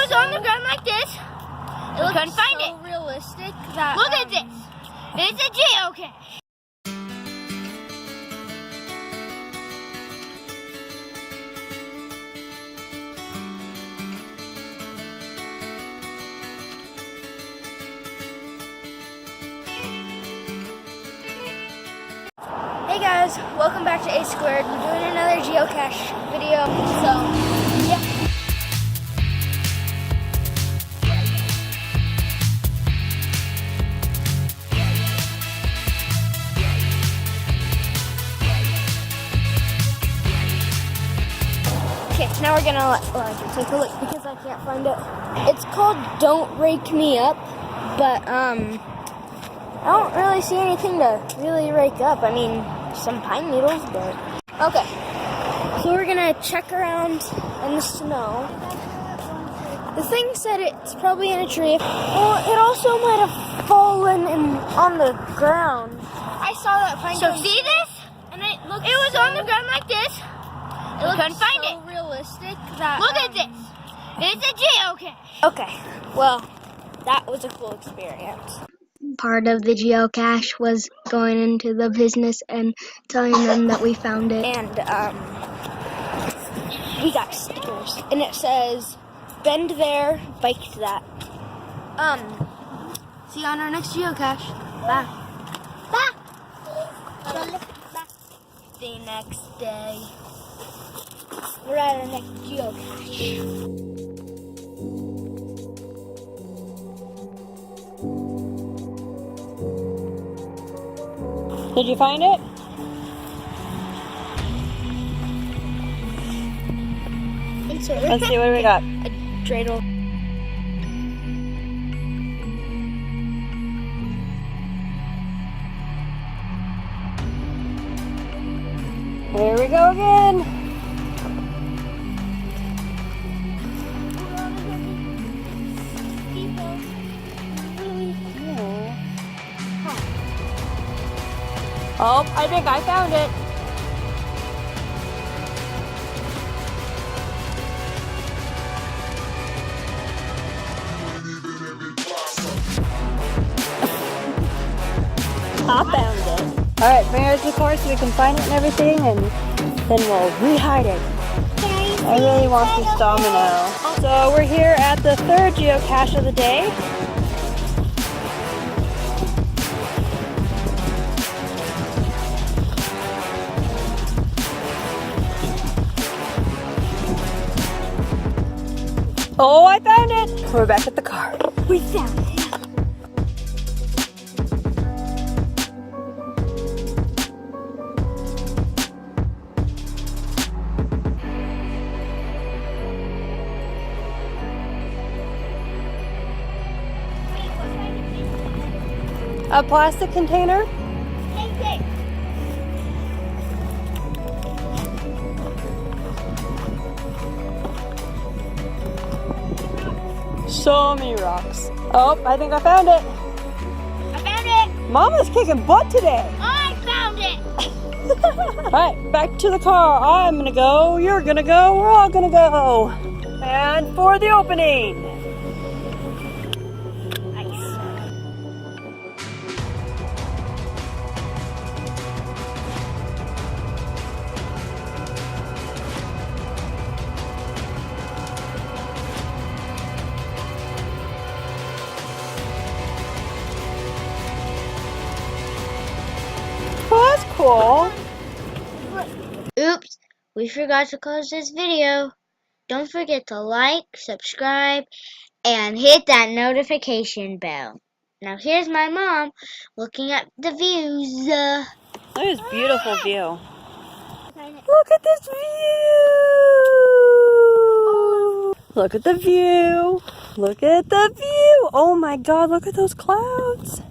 was on the ground like this. We couldn't find it. Realistic that Look at this. It's a geocache. Hey guys, welcome back to A Squared. We're doing another geocache video, so yeah. Okay, now we're gonna take a look because I can't find it. It's called Don't Rake Me Up, but I don't really see anything to really rake up. I mean, some pine needles, but okay. So we're gonna check around in the snow. The thing said it's probably in a tree. Well, it also might have fallen on the ground. I saw that pine. So see this? And it was on the ground like this. We couldn't find it. Realistic that Look at this. It's a geocache. Okay, well, that was a cool experience. Part of the geocache was going into the business and telling them that we found it. And we got stickers, and it says "Bend there, bike that." See you on our next geocache. Bye. Bye. The next day, we're at our next geocache. Did you find it? Let's see, what do we got? A dreidel. Here we go again. Oh, I think I found it. I found it. All right, bring it to the car so we can find it and everything, and then we'll re-hide it. I really want this domino. So we're here at the third geocache of the day. Oh, I found it! We're back at the car. We found it. A plastic container. So many rocks. Oh, I think I found it. I found it. Mama's kicking butt today. I found it. All right, back to the car. I'm gonna go, you're gonna go, we're all gonna go. And for the opening. Well, that's cool. Oops, we forgot to close this video. Don't forget to like, subscribe, and hit that notification bell. Now here's my mom looking at the views. Look at this beautiful view. Look at this view! Look at the view! Look at the view! Oh my god, look at those clouds!